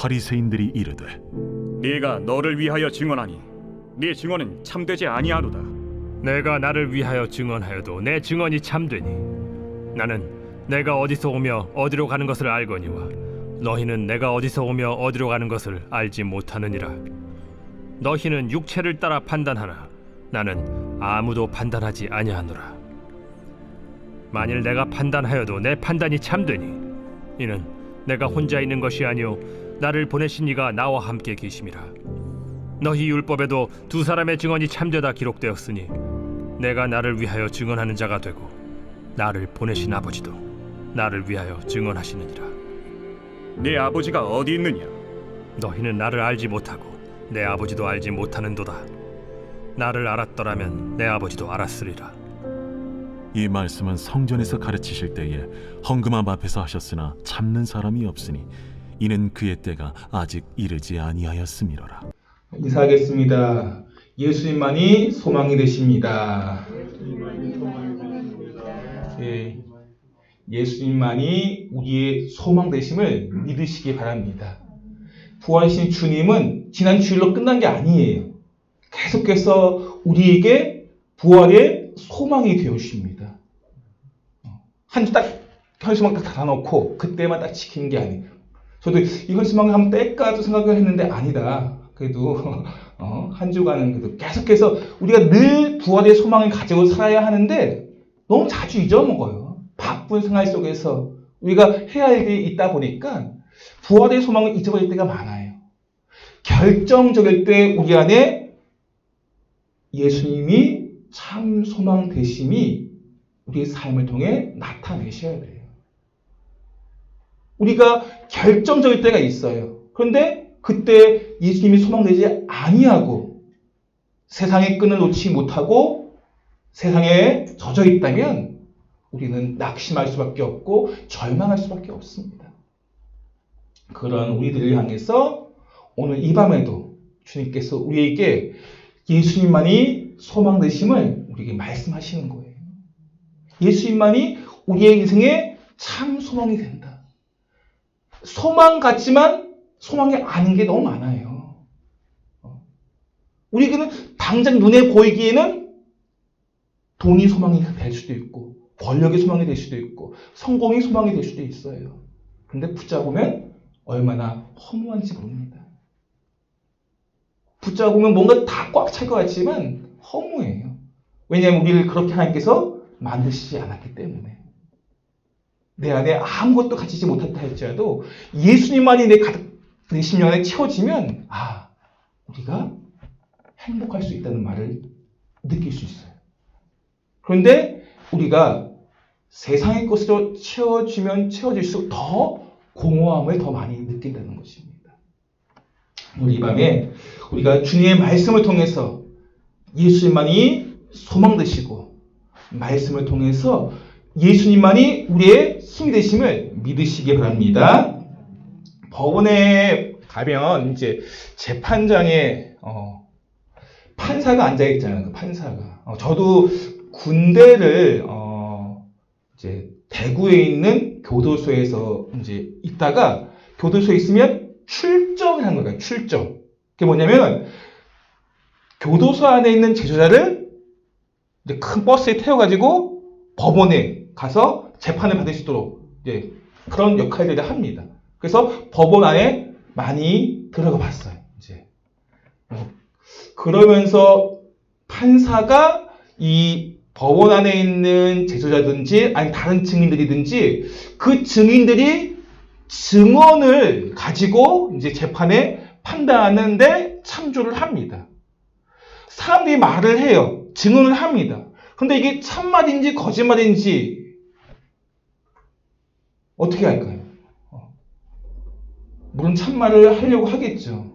바리새인들이 이르되 네가 너를 위하여 증언하니 네 증언은 참되지 아니하도다. 내가 나를 위하여 증언하여도 내 증언이 참되니 나는 내가 어디서 오며 어디로 가는 것을 알거니와 너희는 내가 어디서 오며 어디로 가는 것을 알지 못하느니라. 너희는 육체를 따라 판단하나 나는 아무도 판단하지 아니하노라. 만일 내가 판단하여도 내 판단이 참되니 이는 내가 혼자 있는 것이 아니요 나를 보내신 이가 나와 함께 계심이라. 너희 율법에도 두 사람의 증언이 참되다 기록되었으니 내가 나를 위하여 증언하는 자가 되고 나를 보내신 아버지도 나를 위하여 증언하시느니라. 네 아버지가 어디 있느냐? 너희는 나를 알지 못하고 내 아버지도 알지 못하는도다. 나를 알았더라면 내 아버지도 알았으리라. 이 말씀은 성전에서 가르치실 때에 헌금함 앞에서 하셨으나 참는 사람이 없으니 이는 그의 때가 아직 이르지 아니하였음이로라. 인사하겠습니다. 예수님만이 소망이 되십니다. 예, 예수님만이 우리의 소망 되심을 믿으시기 바랍니다. 부활하신 주님은 지난 주일로 끝난 게 아니에요. 계속해서 우리에게 부활의 소망이 되어주십니다. 한 주 딱 현수막 딱 달아놓고 그때만 딱 지키는 게 아니에요. 저도 이 현수막을 한번 뗄까도 생각을 했는데 아니다. 그래도 한 주간은 그래도 계속해서 우리가 늘 부활의 소망을 가지고 살아야 하는데 너무 자주 잊어먹어요. 바쁜 생활 속에서 우리가 해야 할 일이 있다 보니까 부활의 소망을 잊어버릴 때가 많아요. 결정적일 때 우리 안에 예수님이 참 소망 되심이 우리의 삶을 통해 나타내셔야 돼요. 우리가 결정적일 때가 있어요. 그런데 그때 예수님이 소망되지 아니하고 세상의 끈을 놓지 못하고 세상에 젖어 있다면 우리는 낙심할 수밖에 없고 절망할 수밖에 없습니다. 그런 우리들을 향해서 오늘 이 밤에도 주님께서 우리에게 예수님만이 소망 되심을 우리에게 말씀하시는 거예요. 예수님만이 우리의 인생에 참 소망이 된다. 소망 같지만 소망이 아닌 게 너무 많아요. 우리에게는 당장 눈에 보이기에는 돈이 소망이 될 수도 있고 권력이 소망이 될 수도 있고 성공이 소망이 될 수도 있어요. 그런데 붙잡으면 얼마나 허무한지 모릅니다. 붙잡으면 뭔가 다 꽉 찰 것 같지만 허무해요. 왜냐하면 우리를 그렇게 하나님께서 만드시지 않았기 때문에. 내 안에 아무것도 가지지 못했다 할지라도 예수님만이 내 심령 안에 채워지면 우리가 행복할 수 있다는 말을 느낄 수 있어요. 그런데 우리가 세상의 것으로 채워지면 채워질수록 더 공허함을 더 많이 느낀다는 것입니다. 오늘 이 밤에 우리가 주님의 말씀을 통해서 예수님만이 소망 되시고 말씀을 통해서 예수님만이 우리의 힘이 되심을 믿으시기 바랍니다. 법원에 가면 이제 재판장에 판사가 앉아 있잖아요. 그 판사가. 저도 군대를 이제 대구에 있는 교도소에서 이제 있다가 교도소에 있으면 출정을 하는 거예요. 출정. 그게 뭐냐면 교도소 안에 있는 제소자를 이제 큰 버스에 태워가지고 법원에 가서 재판을 받을 수 있도록 이제 그런 역할들을 합니다. 그래서 법원 안에 많이 들어가 봤어요. 이제 그러면서 판사가 이 법원 안에 있는 제소자든지 아니 다른 증인들이든지 그 증인들이 증언을 가지고 이제 재판에 판단하는데 참조를 합니다. 사람들이 말을 해요. 증언을 합니다. 그런데 이게 참말인지 거짓말인지 어떻게 할까요? 물론 참말을 하려고 하겠죠.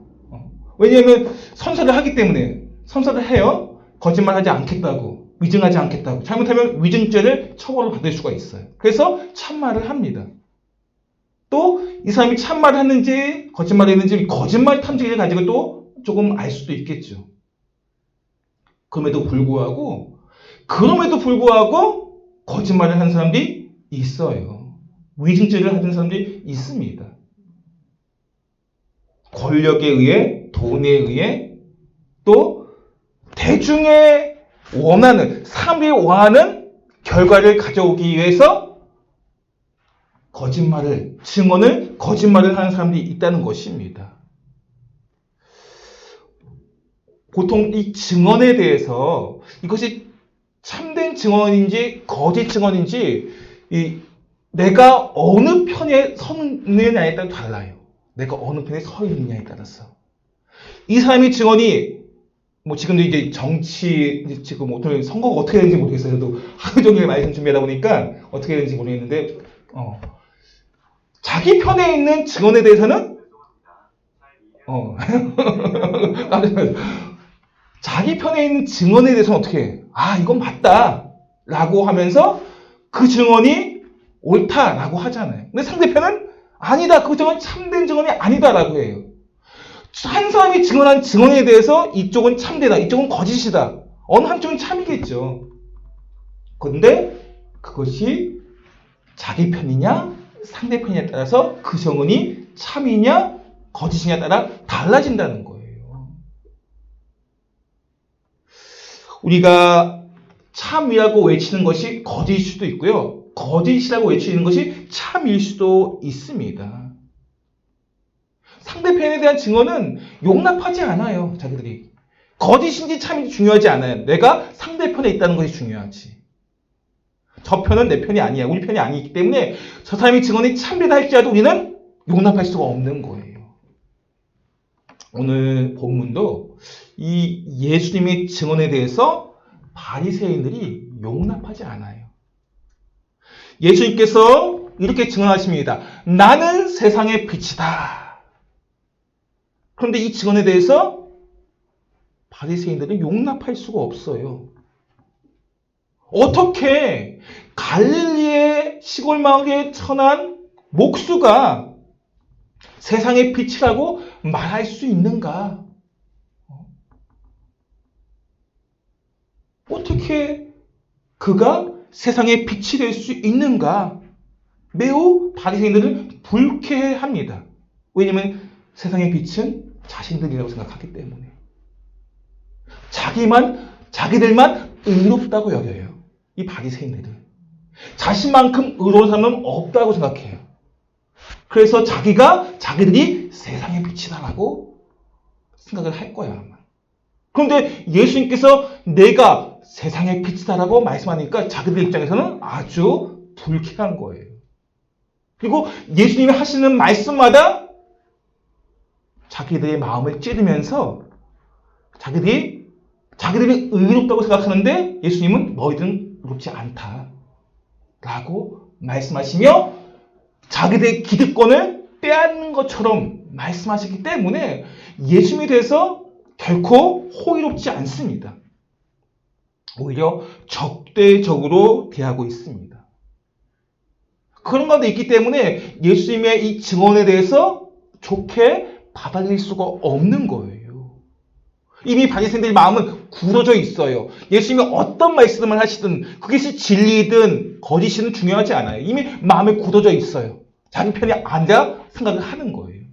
왜냐하면 선서를 하기 때문에 선서를 해요. 거짓말하지 않겠다고, 위증하지 않겠다고. 잘못하면 위증죄를 처벌을 받을 수가 있어요. 그래서 참말을 합니다. 또 이 사람이 참말을 했는지 거짓말을 했는지 거짓말 탐지기를 가지고 또 조금 알 수도 있겠죠. 그럼에도 불구하고 거짓말을 하는 사람들이 있어요. 위증죄를 하는 사람들이 있습니다. 권력에 의해, 돈에 의해, 또 대중의 원하는, 사람들이 원하는 결과를 가져오기 위해서 거짓말을 하는 사람들이 있다는 것입니다. 보통 이 증언에 대해서 이것이 참된 증언인지 거짓 증언인지 내가 어느 편에 서느냐에 따라 달라요. 내가 어느 편에 서 있느냐에 따라서. 이 사람의 증언이 지금도 이제 정치 지금 어떻게 선거가 어떻게 되는지 모르겠어요. 저도 하루 종일 말씀 준비하다 보니까 어떻게 되는지 모르겠는데 자기 편에 있는 증언에 대해서는 자기 편에 있는 증언에 대해서는 어떻게 해? 이건 맞다라고 하면서 그 증언이 옳다라고 하잖아요. 근데 상대편은 아니다. 그 증언은 참된 증언이 아니다라고 해요. 한 사람이 증언한 증언에 대해서 이쪽은 참되다, 이쪽은 거짓이다. 어느 한쪽은 참이겠죠. 그런데 그것이 자기 편이냐 상대편에 따라서 그 증언이 참이냐 거짓이냐에 따라 달라진다는 거예요. 우리가 참이라고 외치는 것이 거짓일 수도 있고요. 거짓이라고 외치는 것이 참일 수도 있습니다. 상대편에 대한 증언은 용납하지 않아요. 자기들이. 거짓인지 참인지 중요하지 않아요. 내가 상대편에 있다는 것이 중요하지. 저 편은 내 편이 아니야. 우리 편이 아니기 때문에 저 사람의 증언이 참되다 할지라도 우리는 용납할 수가 없는 거예요. 오늘 본문도 이 예수님의 증언에 대해서 바리새인들이 용납하지 않아요. 예수님께서 이렇게 증언하십니다. 나는 세상의 빛이다. 그런데 이 증언에 대해서 바리새인들은 용납할 수가 없어요. 어떻게 갈릴리의 시골 마을에 처난 목수가 세상의 빛이라고 말할 수 있는가? 어떻게 그가 세상의 빛이 될 수 있는가? 매우 바리새인들은 불쾌합니다. 왜냐하면 세상의 빛은 자신들이라고 생각하기 때문에. 자기들만 의롭다고 여겨요. 이 바리새인들은. 자신만큼 의로운 사람은 없다고 생각해요. 그래서 자기들이 세상의 빛이다라고 생각을 할 거야, 아마. 그런데 예수님께서 내가 세상의 빛이다라고 말씀하니까 자기들 입장에서는 아주 불쾌한 거예요. 그리고 예수님이 하시는 말씀마다 자기들의 마음을 찌르면서 자기들이 의롭다고 생각하는데 예수님은 너희들은 의롭지 않다라고 말씀하시며 자기들의 기득권을 빼앗는 것처럼 말씀하시기 때문에 예수님에 대해서 결코 호의롭지 않습니다. 오히려 적대적으로 대하고 있습니다. 그런 가운데 있기 때문에 예수님의 이 증언에 대해서 좋게 받아들일 수가 없는 거예요. 이미 바리새인들의 마음은 굳어져 있어요. 예수님이 어떤 말씀을 하시든 그것이 진리든 거짓이든 중요하지 않아요. 이미 마음에 굳어져 있어요. 자기 편이 아니라 생각을 하는 거예요.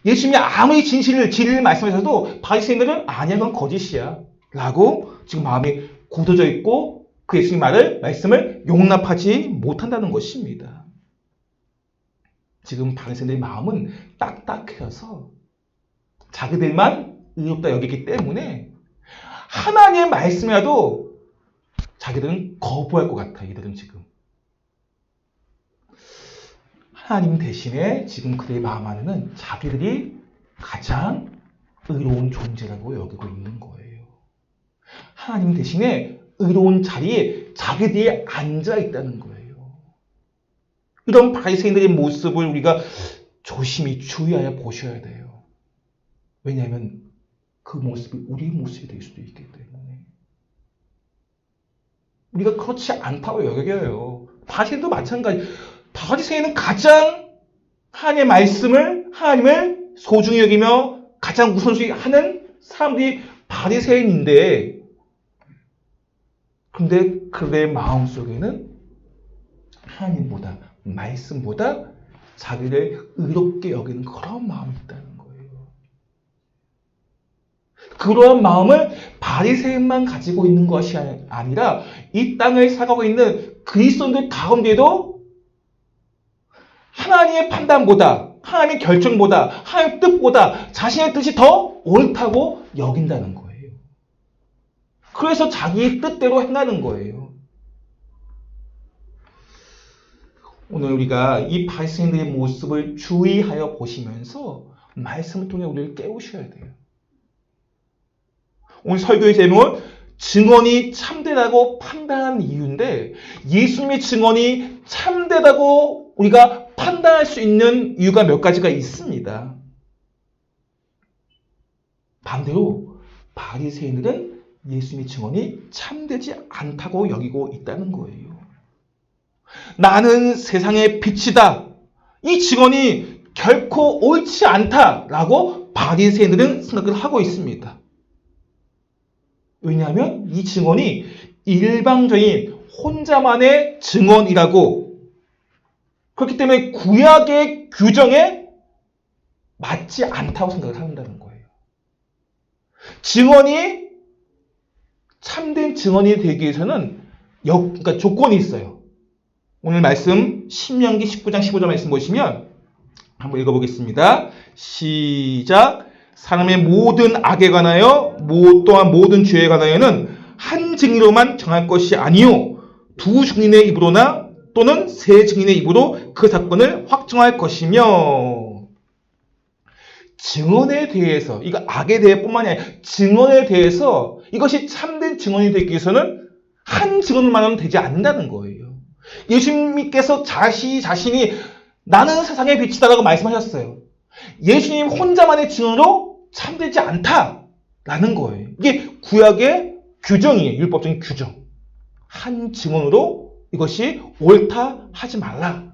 예수님이 아무리 진리를 말씀하셔도 바리새인들은 아니야, 그건 거짓이야 라고 지금 마음이 굳어져 있고 그 예수님 말씀을 용납하지 못한다는 것입니다. 지금 바리새인들의 마음은 딱딱해서 자기들만 의롭다 여기기 때문에 하나님의 말씀이라도 자기들은 거부할 것 같아. 이들은 지금 하나님 대신에 지금 그들의 마음 안에는 자기들이 가장 의로운 존재라고 여기고 있는 거예요. 하나님 대신에 의로운 자리에 자기들이 앉아 있다는 거예요. 이런 바리새인들의 모습을 우리가 조심히 주의하여 보셔야 돼요. 왜냐하면 그 모습이 우리 모습이 될 수도 있기 때문에. 우리가 그렇지 않다고 여겨요. 바리새인도 마찬가지. 바리새인은 가장 하나님을 소중히 여기며 가장 우선순위하는 사람들이 바리새인인데, 근데 그들의 마음속에는 하나님보다 말씀보다 자기를 의롭게 여기는 그런 마음이 있다는 거예요. 그러한 마음을 바리새인만 가지고 있는 것이 아니라 이 땅을 살아가고 있는 그리스도인들 가운데도 하나님의 판단보다, 하나님의 결정보다, 하나님의 뜻보다 자신의 뜻이 더 옳다고 여긴다는 거예요. 그래서 자기의 뜻대로 행하는 거예요. 오늘 우리가 이 바리새인들의 모습을 주의하여 보시면서 말씀을 통해 우리를 깨우셔야 돼요. 오늘 설교의 제목은 증언이 참되다고 판단한 이유인데, 예수님의 증언이 참되다고 우리가 판단할 수 있는 이유가 몇 가지가 있습니다. 반대로 바리새인들은 예수님의 증언이 참되지 않다고 여기고 있다는 거예요. 나는 세상의 빛이다. 이 증언이 결코 옳지 않다라고 바리새인들은 생각을 하고 있습니다. 왜냐하면 이 증언이 일방적인 혼자만의 증언이라고, 그렇기 때문에 구약의 규정에 맞지 않다고 생각을 한다는 거예요. 증언이 참된 증언이 되기 위해서는 그러니까 조건이 있어요. 오늘 말씀 신명기 19장 15절 말씀 보시면 한번 읽어보겠습니다. 시작. 사람의 모든 악에 관하여 또한 모든 죄에 관하여는 한 증인으로만 정할 것이 아니요 두 증인의 입으로나 또는 세 증인의 입으로 그 사건을 확정할 것이며, 증언에 대해서, 이거 악에 대해 뿐만이 아니라 증언에 대해서 이것이 참된 증언이 되기 위해서는 한 증언만 하면 되지 않는다는 거예요. 예수님께서 자신이 나는 세상의 빛이다라고 말씀하셨어요. 예수님 혼자만의 증언으로 참되지 않다라는 거예요. 이게 구약의 규정이에요. 율법적인 규정. 한 증언으로 이것이 옳다 하지 말라.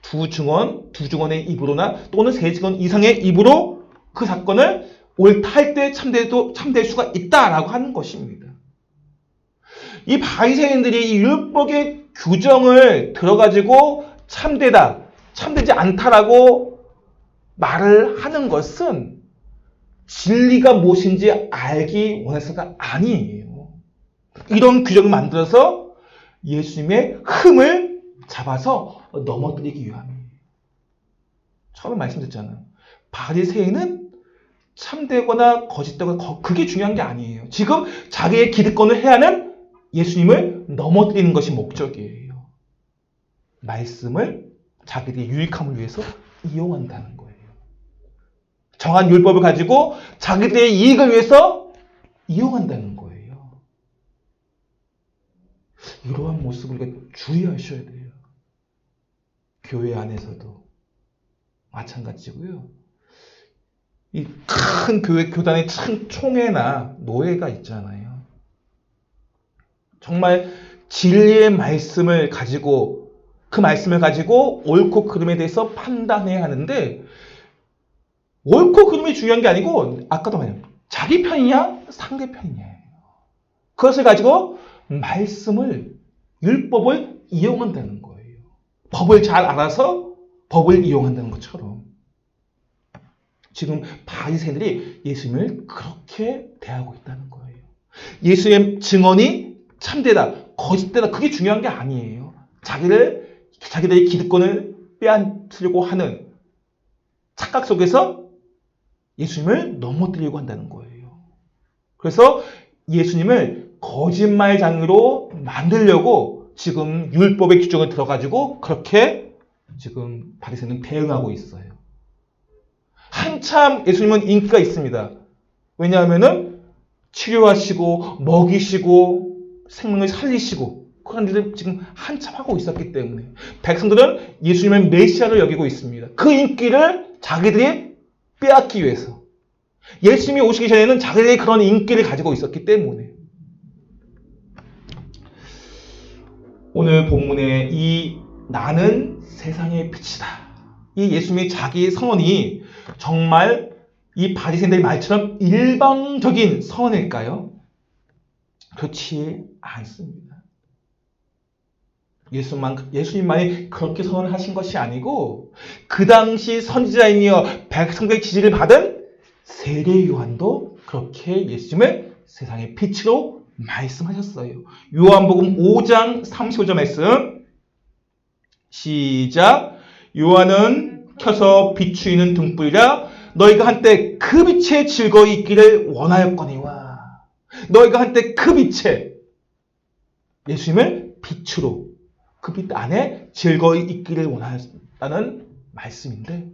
두 증언의 입으로나 또는 세 증언 이상의 입으로 그 사건을 옳다 할 때 참될 수가 있다라고 하는 것입니다. 이 바리새인들이 이 율법의 규정을 들어가지고 참되다, 참되지 않다라고 말을 하는 것은 진리가 무엇인지 알기 원해서가 아니에요. 이런 규정을 만들어서 예수님의 흠을 잡아서 넘어뜨리기 위함이에요. 처음에 말씀드렸잖아요. 바리새인은 참되거나 거짓되거나 그게 중요한 게 아니에요. 지금 자기의 기득권을 해야 하는 예수님을 넘어뜨리는 것이 목적이에요. 말씀을 자기들의 유익함을 위해서 이용한다는 거예요. 정한 율법을 가지고 자기들의 이익을 위해서 이용한다는 거예요. 이러한 모습을 우리가 주의하셔야 돼요. 교회 안에서도 마찬가지고요. 이 큰 교단의 큰 총회나 노회가 있잖아요. 정말 진리의 말씀을 가지고 그 말씀을 가지고 옳고 그름에 대해서 판단해야 하는데, 옳고 그름이 중요한 게 아니고 아까도 말했죠. 자기 편이냐 상대 편이냐. 그것을 가지고 말씀을, 율법을 이용한다는 거예요. 법을 잘 알아서 법을 이용한다는 것처럼 지금 바리새인들이 예수님을 그렇게 대하고 있다는 거예요. 예수의 증언이 참되다, 거짓되다, 그게 중요한 게 아니에요. 자기들의 기득권을 빼앗으려고 하는 착각 속에서 예수님을 넘어뜨리려고 한다는 거예요. 그래서 예수님을 거짓말장으로 만들려고 지금 율법의 규정을 들어가지고 그렇게 지금 바리새인은 대응하고 있어요. 한참 예수님은 인기가 있습니다. 왜냐하면은 치료하시고 먹이시고 생명을 살리시고 그런 일을 지금 한참 하고 있었기 때문에 백성들은 예수님을 메시아로 여기고 있습니다. 그 인기를 자기들이 빼앗기 위해서, 예수님이 오시기 전에는 자기들이 그런 인기를 가지고 있었기 때문에. 오늘 본문에 이 나는 세상의 빛이다, 이 예수님의 자기 선언이 정말 이 바리새인들의 말처럼 일방적인 선언일까요? 그렇지 않습니다. 예수님만이 그렇게 선언을 하신 것이 아니고 그 당시 선지자이며 백성들의 지지를 받은 세례 요한도 그렇게 예수님을 세상의 빛으로 말씀하셨어요. 요한복음 5장 35절 말씀 시작. 요한은 켜서 비추이는 등불이라 너희가 한때 그 빛에 즐거이 있기를 원하였거니와. 너희가 한때 그 빛에 예수님을 빛으로 그 빛 안에 즐거이 있기를 원하였다는 말씀인데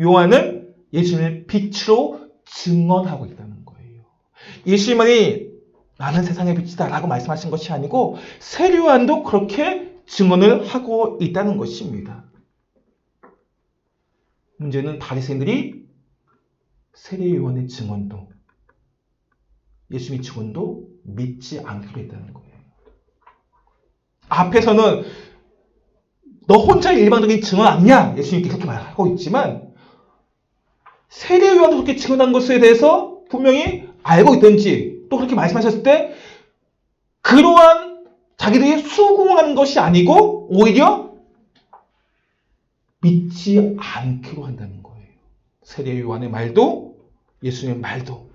요한은 예수님을 빛으로 증언하고 있다는 거예요. 예수님이 나는 세상의 빛이다 라고 말씀하신 것이 아니고 세례 요한도 그렇게 증언을 하고 있다는 것입니다. 문제는 바리새인들이 세례 요한의 증언도 예수님의 증언도 믿지 않기로 했다는 거예요. 앞에서는 너 혼자 일반적인 증언 아니냐? 예수님께 그렇게 말하고 있지만 세례 요한도 그렇게 증언한 것에 대해서 분명히 알고 있든지 또 그렇게 말씀하셨을 때 그러한 자기들이 수긍하는 것이 아니고 오히려 믿지 않기로 한다는 거예요. 세례 요한의 말도 예수님의 말도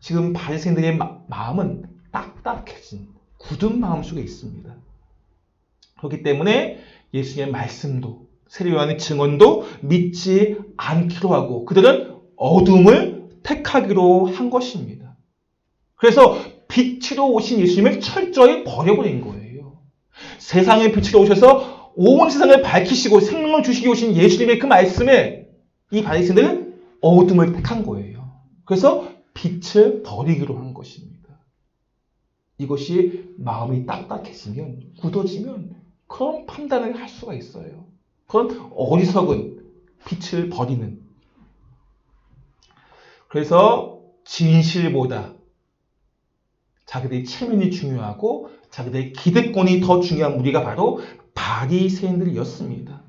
지금 바리새인들의 마음은 딱딱해진 굳은 마음 속에 있습니다. 그렇기 때문에 예수님의 말씀도 세례 요한의 증언도 믿지 않기로 하고 그들은 어둠을 택하기로 한 것입니다. 그래서 빛으로 오신 예수님을 철저히 버려버린 거예요. 세상의 빛으로 오셔서 온 세상을 밝히시고 생명을 주시기 오신 예수님의 그 말씀에 이 바리새인들은 어둠을 택한 거예요. 그래서 빛을 버리기로 한 것입니다. 이것이 마음이 딱딱해지면 굳어지면 그런 판단을 할 수가 있어요. 그런 어리석은 빛을 버리는. 그래서 진실보다 자기들의 체면이 중요하고 자기들의 기득권이 더 중요한 무리가 바로 바리새인들이었습니다.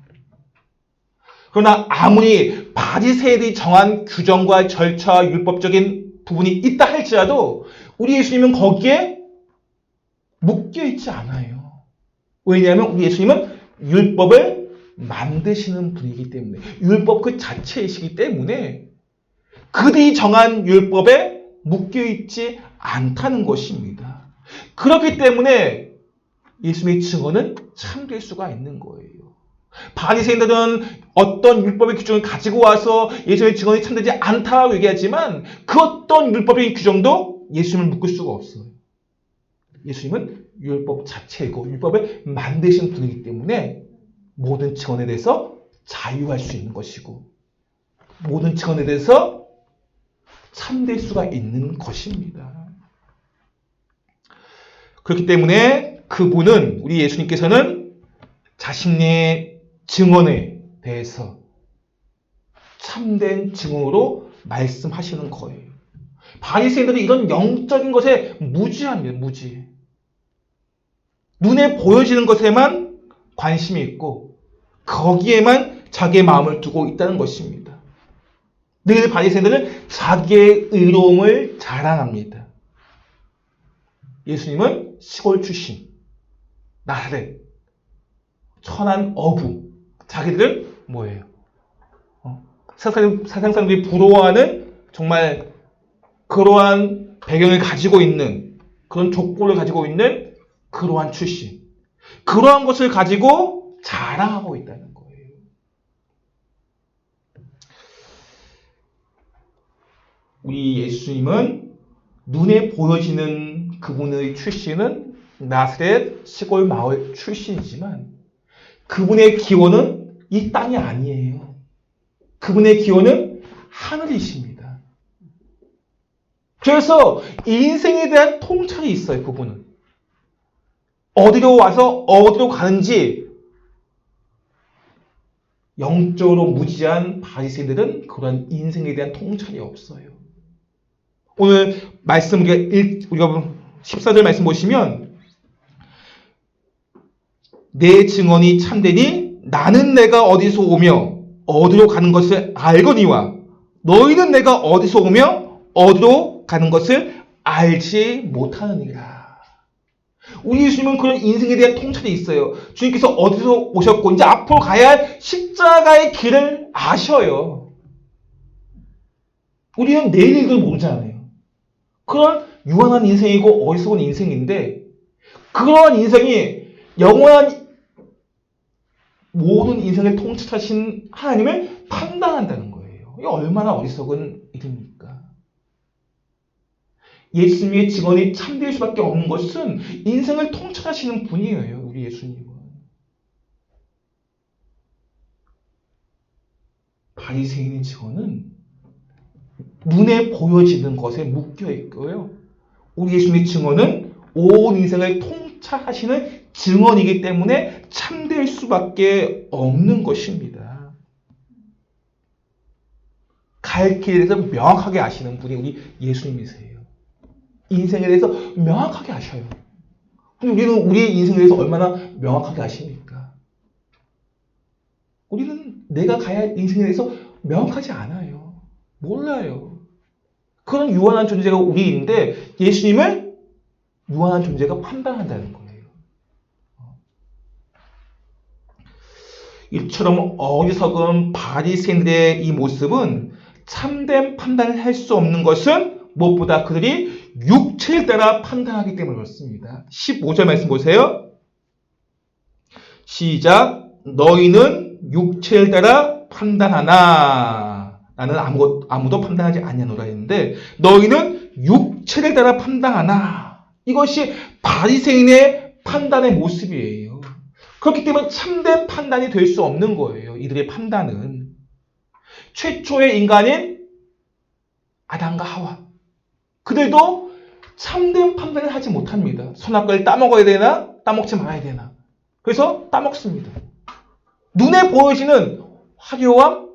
그러나 아무리 바리새인들이 정한 규정과 절차와 율법적인 부분이 있다 할지라도 우리 예수님은 거기에 묶여있지 않아요. 왜냐하면 우리 예수님은 율법을 만드시는 분이기 때문에 율법 그 자체이시기 때문에 그들이 정한 율법에 묶여있지 않다는 것입니다. 그렇기 때문에 예수님의 증언은 참될 수가 있는 거예요. 바리새인들은 어떤 율법의 규정을 가지고 와서 예수님의 증언이 참되지 않다고 얘기하지만 그 어떤 율법의 규정도 예수님을 묶을 수가 없어요. 예수님은 율법 자체이고 율법을 만드신 분이기 때문에 모든 증언에 대해서 자유할 수 있는 것이고 모든 증언에 대해서 참될 수가 있는 것입니다. 그렇기 때문에 그분은 우리 예수님께서는 자신의 증언에 대해서 참된 증언으로 말씀하시는 거예요. 바리새인들은 이런 영적인 것에 무지합니다. 무지. 눈에 보여지는 것에만 관심이 있고 거기에만 자기의 마음을 두고 있다는 것입니다. 늘 바리새인들은 자기의 의로움을 자랑합니다. 예수님은 시골 출신, 나사렛, 천한 어부. 자기들은 뭐예요? 세상 사람들이 부러워하는 정말 그러한 배경을 가지고 있는 그런 족보를 가지고 있는 그러한 출신. 그러한 것을 가지고 자랑하고 있다는 거예요. 우리 예수님은 눈에 보여지는 그분의 출신은 나사렛 시골 마을 출신이지만 그분의 기원은 이 땅이 아니에요. 그분의 기원은 하늘이십니다. 그래서 인생에 대한 통찰이 있어요. 그분은. 어디로 와서 어디로 가는지 영적으로 무지한 바리새인들은 그런 인생에 대한 통찰이 없어요. 오늘 말씀 우리가 14절 말씀 보시면 내 증언이 참되니 나는 내가 어디서 오며 어디로 가는 것을 알거니와 너희는 내가 어디서 오며 어디로 가는 것을 알지 못하느니라. 우리 예수님은 그런 인생에 대한 통찰이 있어요. 주님께서 어디서 오셨고 이제 앞으로 가야 할 십자가의 길을 아셔요. 우리는 내일 일도 모르잖아요. 그런 유한한 인생이고 어리석은 인생인데 그러한 인생이 영원한 모든 인생을 통치하신 하나님을 판단한다는 거예요. 이게 얼마나 어리석은 일입니까? 예수님의 직원이 참될 수밖에 없는 것은 인생을 통치하시는 분이에요. 우리 예수님은. 바리새인의 직원은 눈에 보여지는 것에 묶여 있고요. 우리 예수님의 증언은 온 인생을 통찰하시는 증언이기 때문에 참될 수밖에 없는 것입니다. 갈 길에 대해서 명확하게 아시는 분이 우리 예수님이세요. 인생에 대해서 명확하게 아셔요. 근데 우리는 우리의 인생에 대해서 얼마나 명확하게 아십니까? 우리는 내가 가야 할 인생에 대해서 명확하지 않아요. 몰라요. 그런 유한한 존재가 우리인데 예수님을 유한한 존재가 판단한다는 거예요. 이처럼 어리석은 바리새인들의 이 모습은 참된 판단을 할 수 없는 것은 무엇보다 그들이 육체를 따라 판단하기 때문에 그렇습니다. 15절 말씀 보세요. 시작. 너희는 육체를 따라 판단하나 나는 아무도 판단하지 아니하노라 했는데 너희는 육체를 따라 판단하나 이것이 바리새인의 판단의 모습이에요. 그렇기 때문에 참된 판단이 될 수 없는 거예요. 이들의 판단은. 최초의 인간인 아담과 하와. 그들도 참된 판단을 하지 못합니다. 선악과를 따먹어야 되나? 따먹지 말아야 되나? 그래서 따먹습니다. 눈에 보여지는 화려함,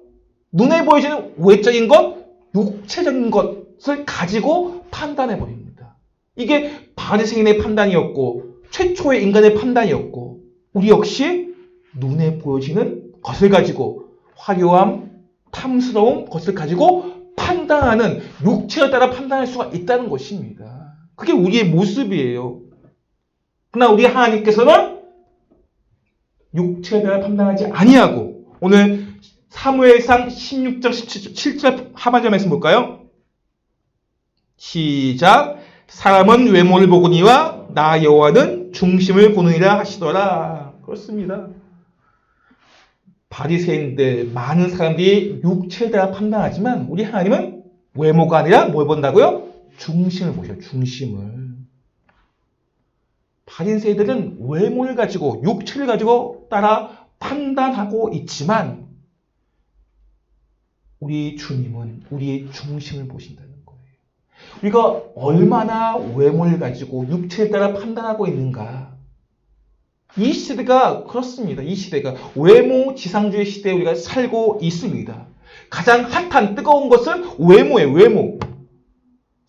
눈에 보여지는 외적인 것, 육체적인 것을 가지고 판단해버립니다. 이게 바리새인의 판단이었고 최초의 인간의 판단이었고 우리 역시 눈에 보여지는 것을 가지고 화려함, 탐스러운 것을 가지고 판단하는 육체에 따라 판단할 수가 있다는 것입니다. 그게 우리의 모습이에요. 그러나 우리 하나님께서는 육체에 따라 판단하지 아니하고 오늘 사무엘상 16장 17절 하반절 말씀 볼까요? 시작. 사람은 외모를 보거니와 나 여호와는 중심을 보느니라 하시더라. 그렇습니다. 바리새인들 많은 사람들이 육체에 따라 판단하지만 우리 하나님은 외모가 아니라 뭘 본다고요? 중심을 보셔요. 중심을. 바리새인들은 외모를 가지고 육체를 가지고 따라 판단하고 있지만 우리 주님은 우리의 중심을 보신다는 거예요. 우리가 얼마나 외모를 가지고 육체에 따라 판단하고 있는가. 이 시대가 그렇습니다. 이 시대가 외모 지상주의 시대에 우리가 살고 있습니다. 가장 핫한 뜨거운 것은 외모예요. 외모.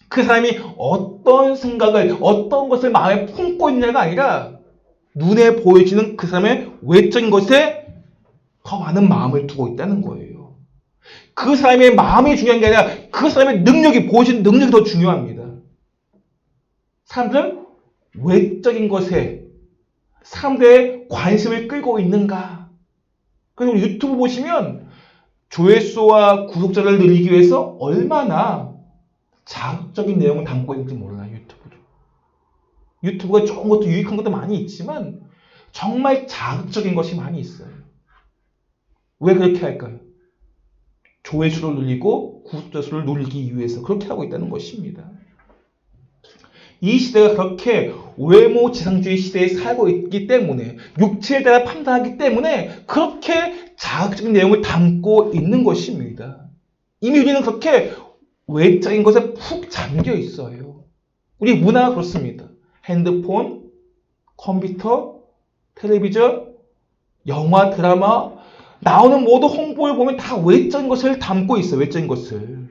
그 사람이 어떤 생각을 어떤 것을 마음에 품고 있느냐가 아니라 눈에 보여지는 그 사람의 외적인 것에 더 많은 마음을 두고 있다는 거예요. 그 사람의 마음이 중요한 게 아니라 그 사람의 능력이 보여지는 능력이 더 중요합니다. 사람들은 외적인 것에 사람들의 관심을 끌고 있는가. 그리고 유튜브 보시면 조회수와 구독자를 늘리기 위해서 얼마나 자극적인 내용을 담고 있는지 몰라요. 유튜브가 좋은 것도 유익한 것도 많이 있지만 정말 자극적인 것이 많이 있어요. 왜 그렇게 할까요? 조회수를 늘리고 구독자 수를 늘리기 위해서 그렇게 하고 있다는 것입니다. 이 시대가 그렇게 외모 지상주의 시대에 살고 있기 때문에 육체에 따라 판단하기 때문에 그렇게 자극적인 내용을 담고 있는 것입니다. 이미 우리는 그렇게 외적인 것에 푹 잠겨 있어요. 우리 문화가 그렇습니다. 핸드폰, 컴퓨터, 텔레비전, 영화, 드라마 나오는 모든 홍보를 보면 다 외적인 것을 담고 있어요. 외적인 것을.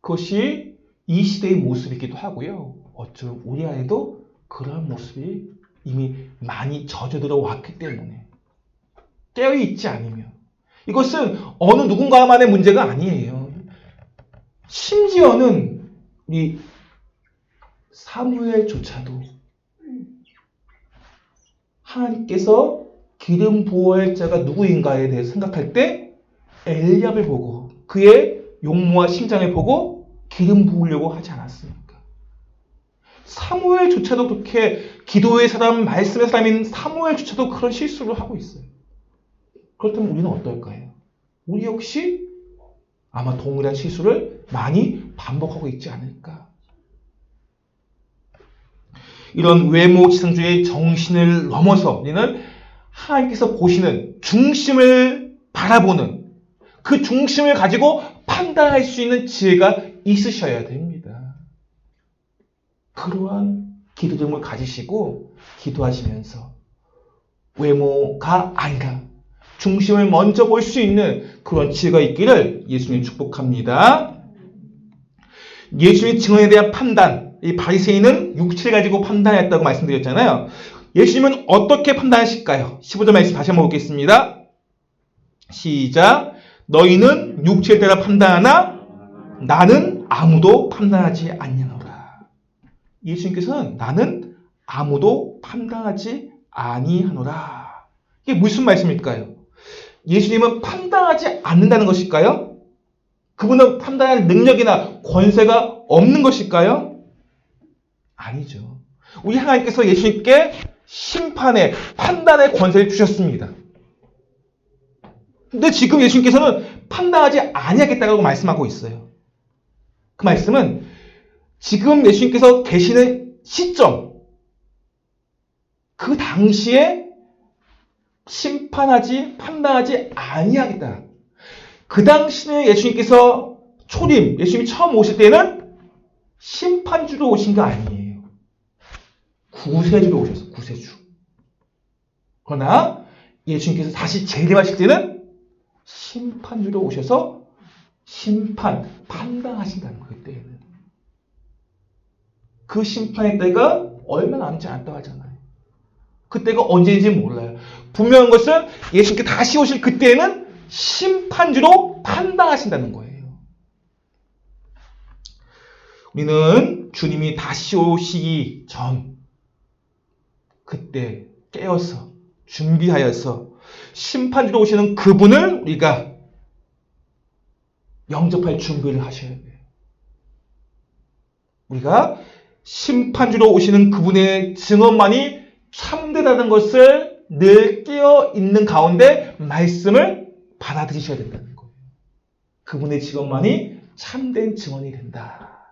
그것이 이 시대의 모습이기도 하고요. 어쩌면 우리 안에도 그러한 모습이 이미 많이 젖어들어 왔기 때문에 깨어있지 않으면 이것은 어느 누군가만의 문제가 아니에요. 심지어는 우리 사무엘조차도 하나님께서 기름 부어할 자가 누구인가에 대해 생각할 때 엘리압을 보고 그의 용모와 심장을 보고 기름 부으려고 하지 않았습니까? 사무엘조차도 그렇게 기도의 사람, 말씀의 사람인 사무엘조차도 그런 실수를 하고 있어요. 그렇다면 우리는 어떨까요? 우리 역시 아마 동일한 실수를 많이 반복하고 있지 않을까? 이런 외모지상주의 정신을 넘어서 우리는 하나님께서 보시는 중심을 바라보는 그 중심을 가지고 판단할 수 있는 지혜가 있으셔야 됩니다. 그러한 기도점을 가지시고 기도하시면서 외모가 아니라 중심을 먼저 볼 수 있는 그런 지혜가 있기를 예수님 축복합니다. 예수님의 증언에 대한 판단, 이 바리새인은 육체를 가지고 판단했다고 말씀드렸잖아요. 예수님은 어떻게 판단하실까요? 15절 말씀 다시 한번 보겠습니다. 시작. 너희는 육체를 따라 판단하나 나는 아무도 판단하지 아니하노라. 예수님께서는 나는 아무도 판단하지 아니하노라. 이게 무슨 말씀일까요? 예수님은 판단하지 않는다는 것일까요? 그분은 판단할 능력이나 권세가 없는 것일까요? 아니죠. 우리 하나님께서 예수님께 심판의, 판단의 권세를 주셨습니다. 근데 지금 예수님께서는 판단하지 아니하겠다고 말씀하고 있어요. 그 말씀은 지금 예수님께서 계시는 시점, 그 당시에 심판하지, 판단하지 아니하겠다. 그 당시에 예수님께서 예수님이 처음 오실 때는 심판주로 오신 거 아니에요. 구세주로 오셨어요. 구세주. 그러나 예수님께서 다시 재림하실 때는 심판주로 오셔서 판단하신다는 거예요. 그때는. 그 심판의 때가 얼마 남지 않다고 하잖아요. 그때가 언제인지 몰라요. 분명한 것은 예수님께 다시 오실 그때에는 심판주로 판단하신다는 거예요. 우리는 주님이 다시 오시기 전 그때 깨어서 준비하여서 심판주로 오시는 그분을 우리가 영접할 준비를 하셔야 돼요. 우리가 심판주로 오시는 그분의 증언만이 참되다는 것을 늘 깨어 있는 가운데 말씀을 받아들이셔야 된다는 거예요. 그분의 증언만이 참된 증언이 된다.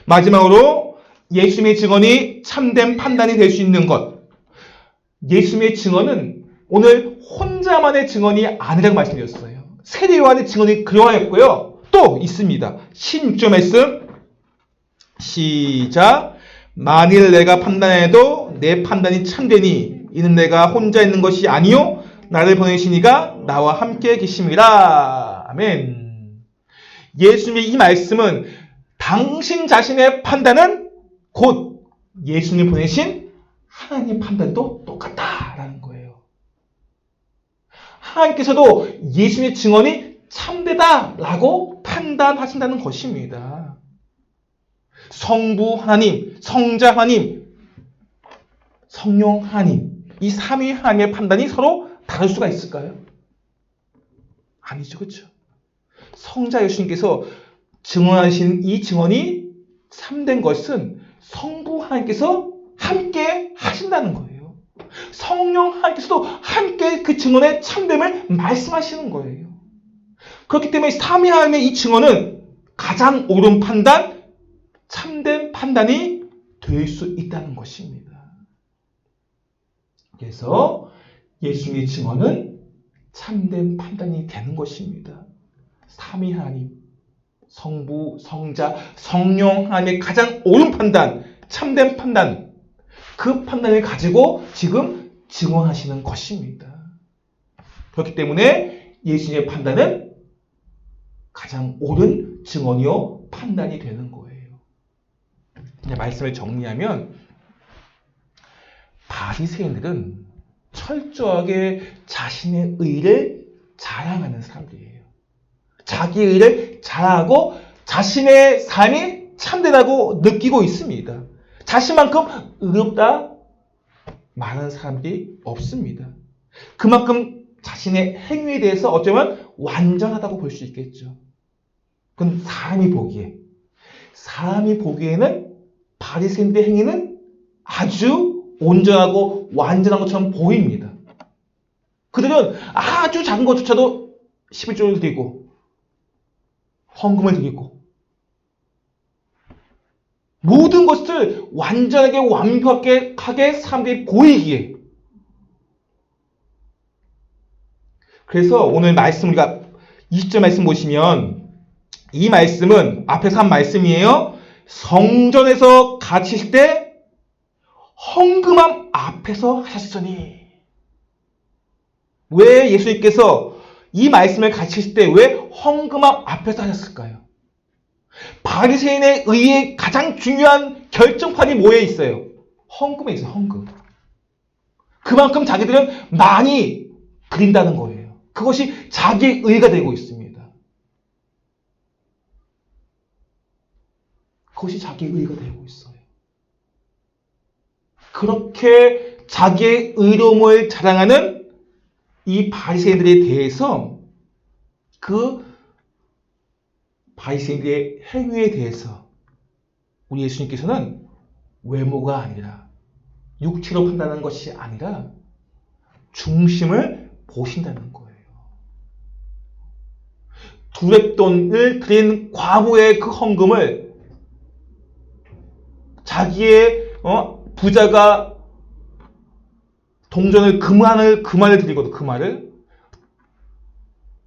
마지막으로 예수님의 증언이 참된 판단이 될 수 있는 것. 예수님의 증언은 오늘 혼자만의 증언이 아니라고 말씀드렸어요. 세례 요한의 증언이 그러하였고요. 또 있습니다. 16절 말씀 시작. 만일 내가 판단해도 내 판단이 참되니 이는 내가 혼자 있는 것이 아니요 나를 보내시니가 나와 함께 계심이라. 아멘. 예수님의 이 말씀은 당신 자신의 판단은 곧 예수님 보내신 하나님의 판단도 똑같다라는 거예요. 하나님께서도 예수님의 증언이 참되다라고 판단하신다는 것입니다. 성부 하나님, 성자 하나님, 성령 하나님, 이 삼위 하나님의 판단이 서로 다를 수가 있을까요? 아니죠, 그렇죠? 성자 예수님께서 증언하신 이 증언이 참된 것은 성부 하나님께서 함께 하신다는 거예요. 성령 하나님께서도 함께 그 증언의 참됨을 말씀하시는 거예요. 그렇기 때문에 삼위 하나님의 이 증언은 가장 옳은 판단, 참된 판단이 될 수 있다는 것입니다. 그래서 예수님의 증언은 참된 판단이 되는 것입니다. 삼위 하나님, 성부, 성자, 성령 하나님의 가장 옳은 판단, 참된 판단, 그 판단을 가지고 지금 증언하시는 것입니다. 그렇기 때문에 예수님의 판단은 가장 옳은 증언이요 판단이 되는 거예요. 그냥 말씀을 정리하면 바리새인들은 철저하게 자신의 의를 자랑하는 사람들이에요. 자기 의를 자랑하고 자신의 삶이 참되다고 느끼고 있습니다. 자신만큼 의롭다 말하는 사람들이 없습니다. 그만큼 자신의 행위에 대해서 어쩌면 완전하다고 볼 수 있겠죠. 그건 사람이 보기에는 바리새인들의 행위는 아주 온전하고 완전한 것처럼 보입니다. 그들은 아주 작은 것조차도 11조를 드리고 헌금을 드리고 모든 것을 완전하게 완벽하게 사람들이 보이기에, 그래서 오늘 말씀 우리가 20절 말씀 보시면 이 말씀은 앞에서 한 말씀이에요. 성전에서 가르치실 때 헌금함 앞에서 하셨으니. 왜 예수님께서 이 말씀을 가르치실 때 왜 헌금함 앞에서 하셨을까요? 바리새인의 의의 가장 중요한 결정판이 뭐에 있어요? 헌금에 있어요. 헌금. 그만큼 자기들은 많이 드린다는 거예요. 그것이 자기의 의가 되고 있습니다. 그것이 자기의 의가 되고 있어요. 그렇게 자기의 의로움을 자랑하는 이 바리새인들에 대해서 그 바리새인들의 행위에 대해서 우리 예수님께서는 외모가 아니라 육체로 판단하는 것이 아니라 중심을 보신다는 거예요. 두렙돈을 드린 과부의 그 헌금을 자기의 부자가 동전을 금화를 드리거든.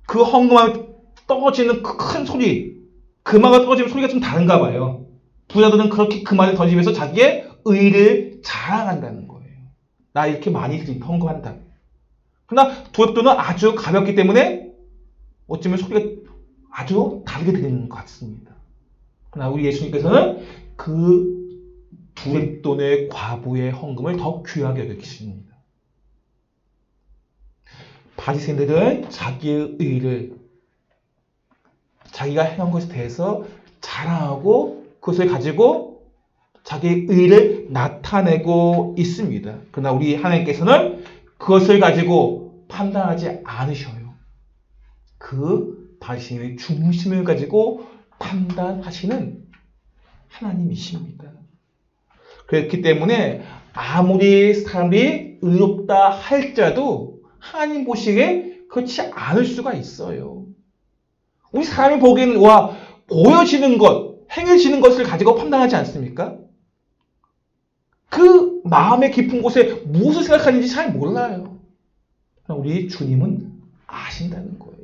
그 헌금하면 떨어지는 큰 소리, 금화가 떨어지는 소리가 좀 다른가 봐요. 부자들은 그렇게 금화를 던지면서 자기의 의를 자랑한다는 거예요. 나 이렇게 많이 헌금한다. 그러나 두렙돈은 아주 가볍기 때문에 어쩌면 소리가 아주 다르게 들리는 것 같습니다. 그러나 우리 예수님께서는 그 두렙돈의 과부의 헌금을 더 귀하게 여기십니다. 바리새인들은 자기의 의를 자기가 행한 것에 대해서 자랑하고 그것을 가지고 자기의 의를 나타내고 있습니다. 그러나 우리 하나님께서는 그것을 가지고 판단하지 않으셔요. 그 바리새인의 중심을 가지고 판단하시는 하나님이십니다. 그렇기 때문에 아무리 사람이 의롭다 할지라도 하나님 보시기에 그렇지 않을 수가 있어요. 우리 사람이 보기에는 보여지는 것, 행해지는 것을 가지고 판단하지 않습니까? 그 마음의 깊은 곳에 무엇을 생각하는지 잘 몰라요. 우리 주님은 아신다는 거예요.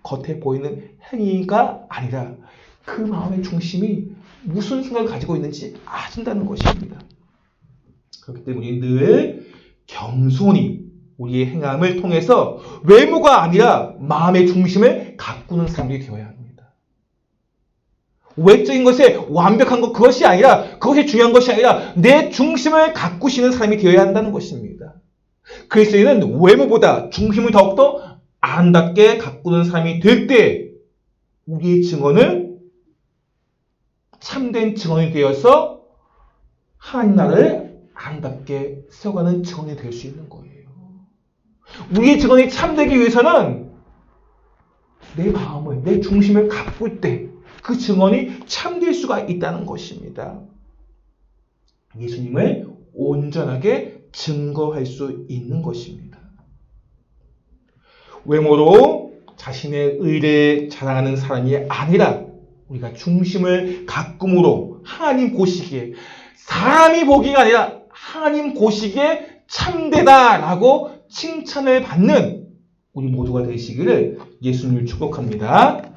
겉에 보이는 행위가 아니라 그 마음의 중심이 무슨 생각을 가지고 있는지 아신다는 것입니다. 그렇기 때문에 우리는 늘 겸손히 우리의 행함을 통해서 외모가 아니라 마음의 중심을 가꾸는 사람들이 되어야 합니다. 외적인 것에 완벽한 것, 그것이 아니라, 그것이 중요한 것이 아니라 내 중심을 가꾸시는 사람이 되어야 한다는 것입니다. 그리스도인은 외모보다 중심을 더욱더 아름답게 가꾸는 사람이 될 때 우리의 증언을 참된 증언이 되어서 하나님 나라를 아름답게 세워가는 증언이 될 수 있는 거예요. 우리의 증언이 참되기 위해서는 내 마음을, 내 중심을 가꿀 때 그 증언이 참될 수가 있다는 것입니다. 예수님을 온전하게 증거할 수 있는 것입니다. 외모로 자신의 의를 자랑하는 사람이 아니라 우리가 중심을 가꿈으로 하나님 보시기에, 사람이 보기가 아니라 하나님 보시기에 참되다라고 칭찬을 받는 우리 모두가 되시기를 예수님을 축복합니다.